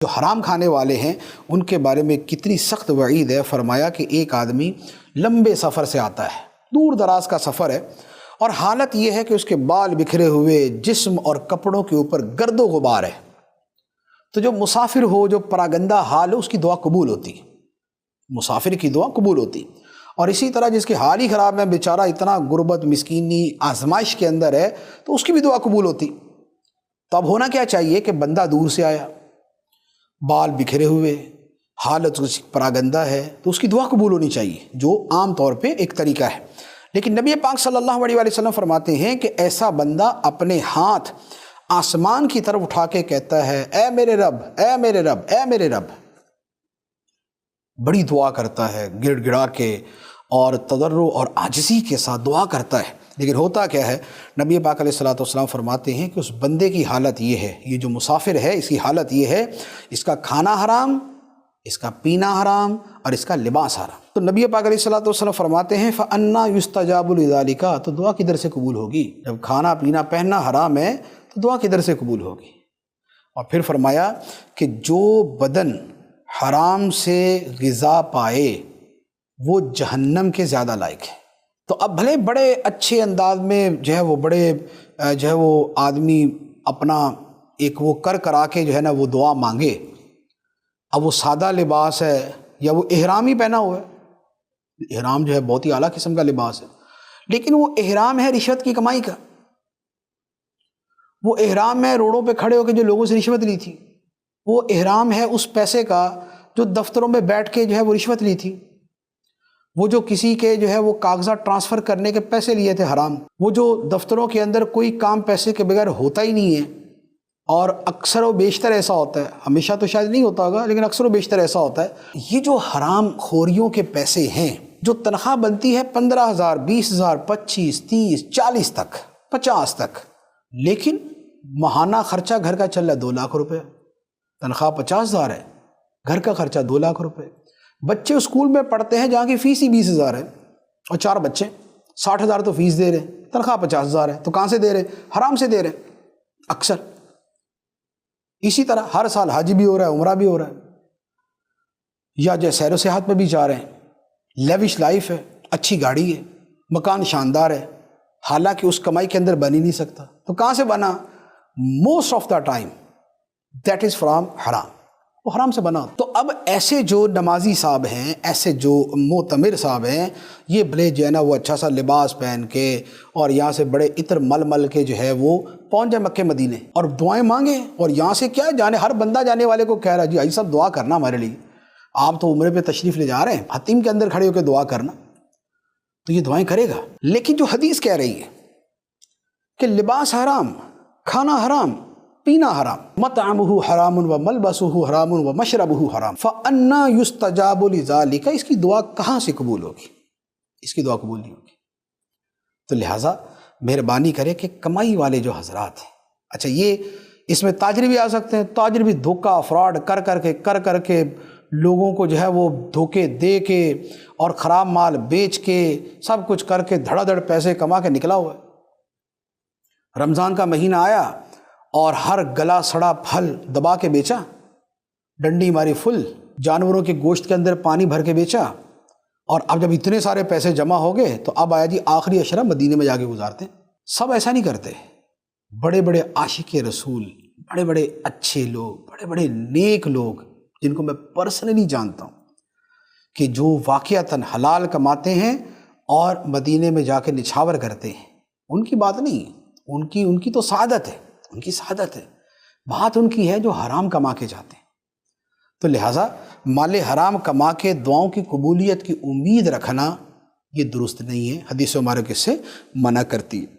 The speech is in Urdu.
جو حرام کھانے والے ہیں ان کے بارے میں کتنی سخت وعید ہے۔ فرمایا کہ ایک آدمی لمبے سفر سے آتا ہے، دور دراز کا سفر ہے، اور حالت یہ ہے کہ اس کے بال بکھرے ہوئے، جسم اور کپڑوں کے اوپر گرد و غبار ہے۔ تو جو مسافر ہو، جو پراگندہ حال ہو، اس کی دعا قبول ہوتی، مسافر کی دعا قبول ہوتی۔ اور اسی طرح جس کے حال ہی خراب ہے، بیچارہ اتنا غربت، مسکینی، آزمائش کے اندر ہے، تو اس کی بھی دعا قبول ہوتی۔ تو اب ہونا کیا چاہیے کہ بندہ دور سے آیا، بال بکھرے ہوئے، حالت اس کی پراگندہ ہے، تو اس کی دعا قبول ہونی چاہیے، جو عام طور پہ ایک طریقہ ہے۔ لیکن نبی پاک صلی اللہ علیہ وسلم فرماتے ہیں کہ ایسا بندہ اپنے ہاتھ آسمان کی طرف اٹھا کے کہتا ہے، اے میرے رب، اے میرے رب، اے میرے رب، بڑی دعا کرتا ہے، گڑ گڑا کے اور تضرع اور عاجزی کے ساتھ دعا کرتا ہے۔ لیکن ہوتا کیا ہے، نبی پاک علیہ الصلوۃ والسلام فرماتے ہیں کہ اس بندے کی حالت یہ ہے، یہ جو مسافر ہے اس کی حالت یہ ہے، اس کا کھانا حرام، اس کا پینا حرام، اور اس کا لباس حرام۔ تو نبی پاک علیہ الصلوۃ والسلام فرماتے ہیں فَأَنَّا يُسْتَجَابُ لِذَلِكَ، تو دعا کدھر سے قبول ہوگی؟ جب کھانا پینا پہننا حرام ہے تو دعا کدھر سے قبول ہوگی؟ اور پھر فرمایا کہ جو بدن حرام سے غذا پائے وہ جہنم کے زیادہ لائق ہے۔ تو اب بھلے بڑے اچھے انداز میں جو ہے وہ بڑے جو ہے وہ آدمی اپنا ایک وہ کرا کے جو ہے نا وہ دعا مانگے، اب وہ سادہ لباس ہے یا وہ احرام ہی پہنا ہوا ہے، احرام جو ہے بہت ہی اعلیٰ قسم کا لباس ہے، لیکن وہ احرام ہے رشوت کی کمائی کا، وہ احرام ہے روڈوں پہ کھڑے ہو کے جو لوگوں سے رشوت لی تھی، وہ احرام ہے اس پیسے کا جو دفتروں میں بیٹھ کے جو ہے وہ رشوت لی تھی، وہ جو کسی کے جو ہے وہ کاغذات ٹرانسفر کرنے کے پیسے لیے تھے حرام، وہ جو دفتروں کے اندر کوئی کام پیسے کے بغیر ہوتا ہی نہیں ہے، اور اکثر و بیشتر ایسا ہوتا ہے، ہمیشہ تو شاید نہیں ہوتا ہوگا لیکن اکثر و بیشتر ایسا ہوتا ہے، یہ جو حرام خوریوں کے پیسے ہیں، جو تنخواہ بنتی ہے 15,000، 20,000، 25، 30، 40 تک، 50 تک، لیکن ماہانہ خرچہ گھر کا چل رہا ہے 2 لاکھ روپے، تنخواہ 50,000 ہے، گھر کا خرچہ 2 لاکھ روپے، بچے اسکول میں پڑھتے ہیں جہاں کی فیس ہی 20,000 ہے، اور 4 بچے 60,000 تو فیس دے رہے ہیں، تنخواہ 50,000 ہے، تو کہاں سے دے رہے ہیں؟ حرام سے دے رہے ہیں اکثر۔ اسی طرح ہر سال حج بھی ہو رہا ہے، عمرہ بھی ہو رہا ہے، یا جو سیر و سیاحت پہ بھی جا رہے ہیں، لیوش لائف ہے، اچھی گاڑی ہے، مکان شاندار ہے، حالانکہ اس کمائی کے اندر بن ہی نہیں سکتا، تو کہاں سے بنا؟ Most of the time that is from حرام، وہ حرام سے بنا۔ تو اب ایسے جو نمازی صاحب ہیں، ایسے جو معتمر صاحب ہیں، یہ بھلے جو ہے نا وہ اچھا سا لباس پہن کے اور یہاں سے بڑے عطر مل مل کے جو ہے وہ پہنچ جائے مکے مدینے اور دعائیں مانگیں، اور یہاں سے کیا جانے، ہر بندہ جانے والے کو کہہ رہا جی آئی صاحب دعا کرنا ہمارے لیے، آپ تو عمرے پہ تشریف لے جا رہے ہیں، حتیم کے اندر کھڑے ہو کے دعا کرنا، تو یہ دعائیں کرے گا۔ لیکن جو حدیث کہہ رہی ہے کہ لباس حرام، کھانا حرام، پینا حرام، مطعمہ حرام و ملبسہ حرام و مشربہ حرام فأنا یستجاب لذالک، اس کی دعا کہاں سے قبول ہوگی؟ اس کی دعا قبول نہیں ہوگی۔ تو لہٰذا مہربانی کرے کہ کمائی والے جو حضرات ہیں، اچھا یہ اس میں تاجر بھی آ سکتے ہیں، تاجر بھی دھوکہ فراڈ کر کے لوگوں کو جو ہے وہ دھوکے دے کے اور خراب مال بیچ کے سب کچھ کر کے دھڑا دھڑ پیسے کما کے نکلا ہوا ہے۔ رمضان کا مہینہ آیا اور ہر گلا سڑا پھل دبا کے بیچا، ڈنڈی ماری فل، جانوروں کے گوشت کے اندر پانی بھر کے بیچا، اور اب جب اتنے سارے پیسے جمع ہو گئے تو اب آیا جی آخری عشرہ مدینے میں جا کے گزارتے ہیں۔ سب ایسا نہیں کرتے، بڑے بڑے عاشق رسول، بڑے بڑے اچھے لوگ، بڑے بڑے نیک لوگ جن کو میں پرسنلی جانتا ہوں کہ جو واقعتاً حلال کماتے ہیں اور مدینے میں جا کے نچھاور کرتے ہیں، ان کی بات نہیں ہے، ان کی تو سعادت ہے، ان کی سعادت ہے، بات ان کی ہے جو حرام کما کے جاتے ہیں۔ تو لہٰذا مال حرام کما کے دعاؤں کی قبولیت کی امید رکھنا یہ درست نہیں ہے، حدیث مبارک اس سے منع کرتی ہے۔